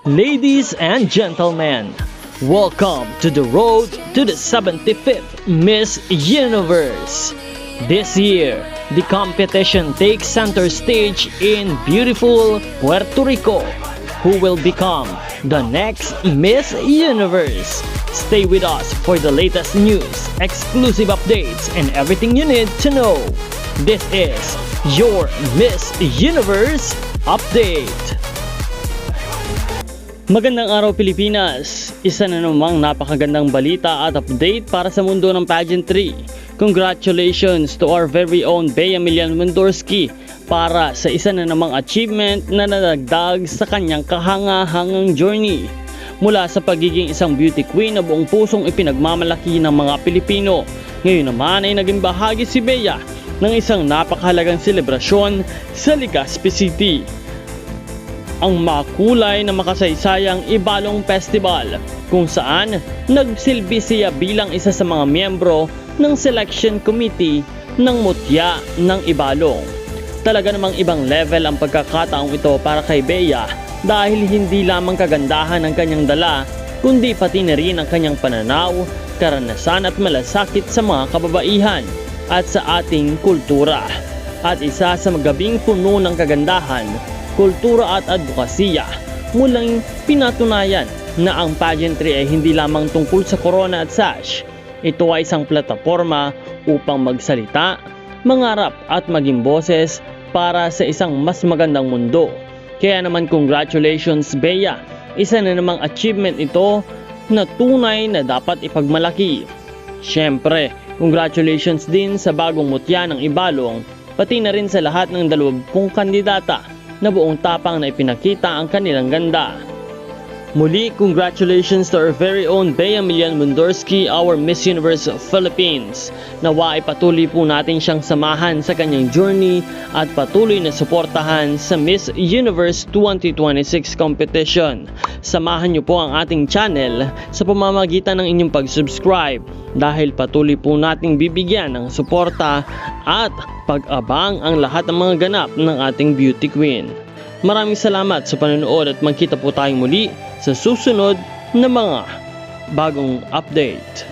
Ladies and gentlemen, welcome to the road to the 75th Miss Universe. This year, the competition takes center stage in beautiful Puerto Rico. Who will become the next Miss Universe? Stay with us for the latest news, exclusive updates, and everything you need to know. This is your Miss Universe Update. Magandang araw Pilipinas! Isa na namang napakagandang balita at update para sa mundo ng pageantry. Congratulations to our very own Bea Milian Wendorski para sa isa na namang achievement na nadagdag sa kanyang kahanga-hangang journey. Mula sa pagiging isang beauty queen na buong pusong ipinagmamalaki ng mga Pilipino, ngayon naman ay naging bahagi si Bea ng isang napakahalagang selebrasyon sa Legazpi City. Ang makulay na makasaysayang Ibalong Festival kung saan nagsilbi siya bilang isa sa mga miyembro ng selection committee ng Mutya ng Ibalong. Talaga namang ibang level ang pagkakataong ito para kay Bea dahil hindi lamang kagandahan ang kanyang dala kundi pati na rin ang kanyang pananaw, karanasan at malasakit sa mga kababaihan at sa ating kultura. At isa sa magabing puno ng kagandahan, kultura at advokasya, mulang pinatunayan na ang pageantry ay hindi lamang tungkol sa corona at sash. Ito ay isang plataforma upang magsalita, mangarap at maging boses para sa isang mas magandang mundo. Kaya naman congratulations Bea, isa na namang achievement ito na tunay na dapat ipagmalaki. Siyempre, congratulations din sa bagong mutya ng Ibalong, pati na rin sa lahat ng 20 kandidata na buong tapang na ipinakita ang kanilang ganda. Muli, congratulations to our very own Bea Milian Wendorski, our Miss Universe Philippines. Nawa ay patuloy po natin siyang samahan sa kanyang journey at patuloy na suportahan sa Miss Universe 2026 competition. Samahan niyo po ang ating channel sa pamamagitan ng inyong pag-subscribe dahil patuloy po nating bibigyan ng suporta at pag-abang ang lahat ng mga ganap ng ating beauty queen. Maraming salamat sa panonood at magkita po tayong muli sa susunod na mga bagong update.